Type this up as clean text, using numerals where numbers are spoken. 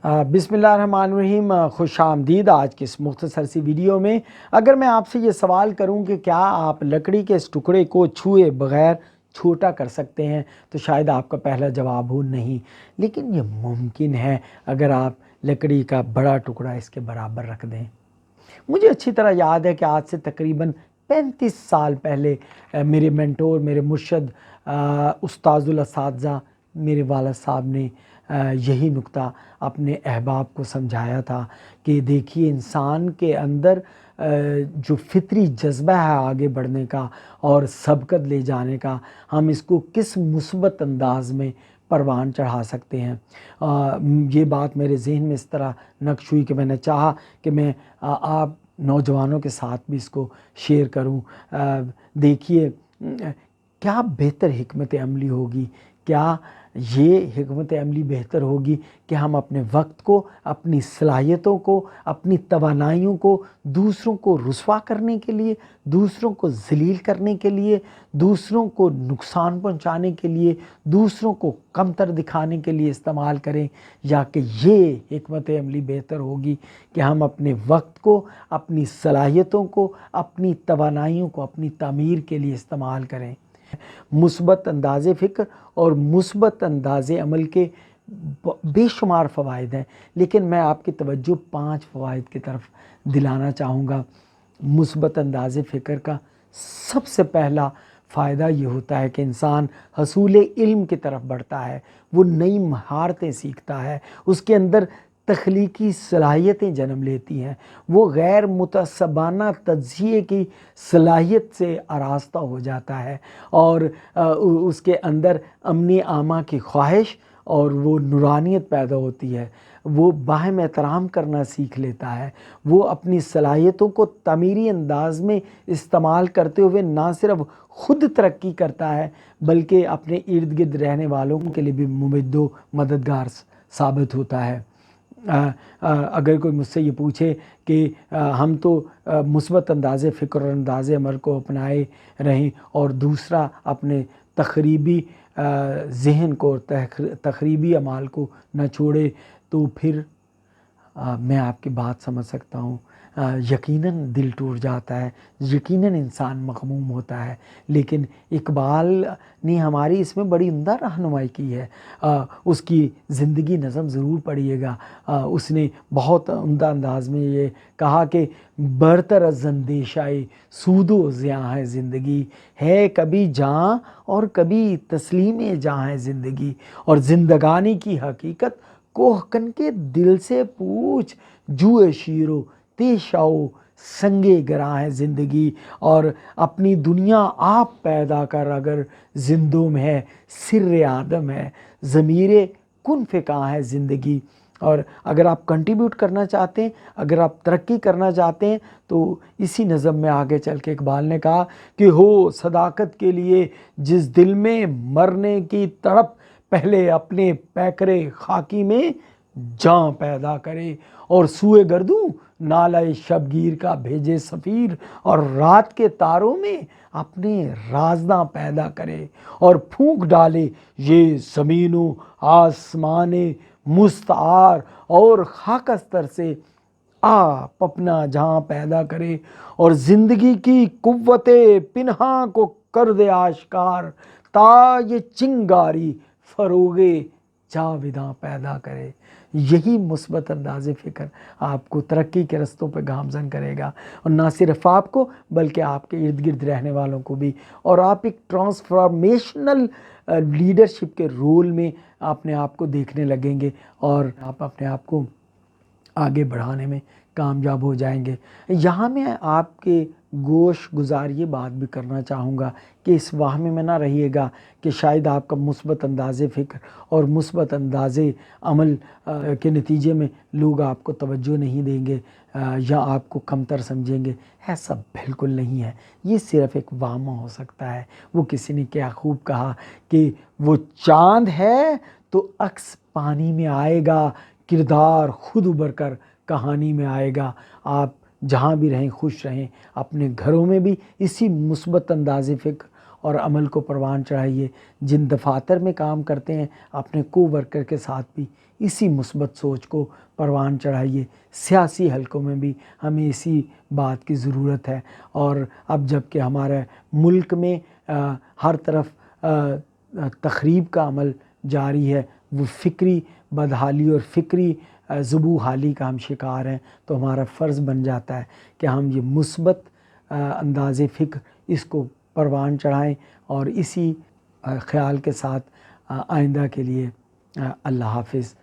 बिस्मिल्लाहिर्रहमानिर्रहीम। खुश आमदीद आज की इस मुख्तसर सी वीडियो में। अगर मैं आपसे ये सवाल करूं कि क्या आप लकड़ी के इस टुकड़े को छुए बग़ैर छोटा कर सकते हैं, तो शायद आपका पहला जवाब हो नहीं, लेकिन ये मुमकिन है अगर आप लकड़ी का बड़ा टुकड़ा इसके बराबर रख दें। मुझे अच्छी तरह याद है कि आज से तकरीबन 35 साल पहले मेरे मेंटोर, मेरे मुर्शद, उस्ताजुल असातिज़ा मेरे वालिद साहब ने यही नुक्ता अपने अहबाब को समझाया था कि देखिए, इंसान के अंदर जो फितरी जज्बा है आगे बढ़ने का और सबकत ले जाने का, हम इसको किस मुस्बत अंदाज में परवान चढ़ा सकते हैं। ये बात मेरे ज़हन में इस तरह नक्श हुई कि मैंने चाहा कि मैं आप नौजवानों के साथ भी इसको शेयर करूं। देखिए, क्या बेहतर हिकमत अमली होगी, क्या ये हिकमत अमली बेहतर होगी कि हम अपने वक्त को, अपनी सलाहियतों को, अपनी तवानाइयों को दूसरों को रुस्वा करने के लिए, दूसरों को ज़लील करने के लिए, दूसरों को नुकसान पहुंचाने के लिए, दूसरों को कमतर दिखाने के लिए इस्तेमाल करें, या कि ये हिकमत अमली बेहतर होगी कि हम अपने वक्त को, अपनी सलाहियतों को, अपनी तवानाइयों को अपनी तामीर के लिए इस्तेमाल करें। मुस्बत अंदाज़े फ़िक्र और मुस्बत अंदाज़े अमल के बेशुमार फ़वाइद हैं, लेकिन मैं आपकी तवज्जो 5 फ़वाइद की तरफ दिलाना चाहूँगा। मुस्बत अंदाज़े फ़िक्र का सबसे पहला फ़ायदा ये होता है कि इंसान हसूल इल्म की तरफ बढ़ता है, वो नई महारतें सीखता है, उसके अंदर तख्लीकी सलाहियतें जन्म लेती हैं, वो गैर मुतसबाना तज्ज़िये की सलाहियत से आरास्ता हो जाता है और उसके अंदर अमनी आमा की ख्वाहिश और वो नूरानियत पैदा होती है। वो बाहम एहतराम करना सीख लेता है, वो अपनी सलाहियतों को तमीरी अंदाज में इस्तेमाल करते हुए ना सिर्फ खुद तरक्की करता है बल्कि अपने इर्द गिर्द रहने वालों के लिए भी मुमद्दो मददगार साबित होता है। अगर कोई मुझसे ये पूछे कि हम तो मुस्बत अंदाज़े फ़िक्र और अंदाज़े अमल को अपनाए रहें और दूसरा अपने तखरीबी ज़हन को, तखरीबी अमाल को न छोड़े, तो फिर मैं आपकी बात समझ सकता हूँ। यकीनन दिल टूट जाता है, यकीनन इंसान मग़मूम होता है, लेकिन इकबाल ने हमारी इसमें बड़ी उम्दा रहनुमाई की है। उसकी ज़िंदगी नज़म ज़रूर पढ़िएगा। उसने बहुत उम्दा अंदाज में ये कहा कि बरतर ज़ंदेशाए सूदो ज़ियाँ है ज़िंदगी, है कभी जाँ और कभी तस्लीम जाँ है ज़िंदगी, और ज़िंदगानी की हकीकत कोहकन के दिल से पूछ, जुए शीरो तेशाओ संगे गरा है ज़िंदगी। और अपनी दुनिया आप पैदा कर, अगर जिंदों है सिर्रे आदम है, ज़मीरे कुन फ़िका है ज़िंदगी। और अगर आप कंट्रीब्यूट करना चाहते हैं, अगर आप तरक्की करना चाहते हैं, तो इसी नज़म में आगे चल के इकबाल ने कहा कि हो सदाकत के लिए जिस दिल में मरने की तड़प, पहले अपने पैकरे खाकी में जान पैदा करे, और सुए गर्दू नालाए शबगीर का भेजे सफ़ीर, और रात के तारों में अपने राज़दा पैदा करे, और फूंक डाले ये ज़मीनों आसमाने मुस्तार, और खाकस्तर से आप अपना जहां पैदा करे, और ज़िंदगी की कुव्वते पिन्हा को कर दे आश्कार, ता ये चिंगारी फरोगे जाविदा पैदा करे। यही मुस्बत अंदाज़े फ़िक्र आपको तरक्की के रस्तों पर गामज़न करेगा, और ना सिर्फ आपको बल्कि आपके इर्द गिर्द रहने वालों को भी। और आप एक ट्रांसफॉर्मेशनल लीडरशिप के रोल में अपने आप को देखने लगेंगे, और आप अपने आप को आगे बढ़ाने में कामयाब हो जाएंगे। यहाँ मैं आपके गोश गुजार ये बात भी करना चाहूँगा कि इस वाहमे में ना रहिएगा कि शायद आपका मुस्बत अंदाज़े फ़िक्र और मुस्बत अंदाज़े अमल के नतीजे में लोग आपको तवज्जो नहीं देंगे या आपको कमतर समझेंगे। ऐसा बिल्कुल नहीं है, ये सिर्फ़ एक वाहमा हो सकता है। वो किसी ने क्या खूब कहा कि वो चाँद है तो अक्स पानी में आएगा, किरदार खुद उभर कर कहानी में आएगा। आप जहाँ भी रहें खुश रहें, अपने घरों में भी इसी मुस्बत अंदाज़े फ़िक्र اور عمل کو پروان چڑھائیے۔ جن دفاتر میں کام کرتے ہیں اپنے کو ورکر کے ساتھ بھی اسی مثبت سوچ کو پروان چڑھائیے۔ سیاسی حلقوں میں بھی ہمیں اسی بات کی ضرورت ہے، اور اب جب کہ ہمارے ملک میں ہر طرف تخریب کا عمل جاری ہے، وہ فکری بدحالی اور فکری زبوں حالی کا ہم شکار ہیں، تو ہمارا فرض بن جاتا ہے کہ ہم یہ مثبت انداز فکر اس کو پروان چڑھائیں، اور اسی خیال کے ساتھ آئندہ کے لیے اللہ حافظ۔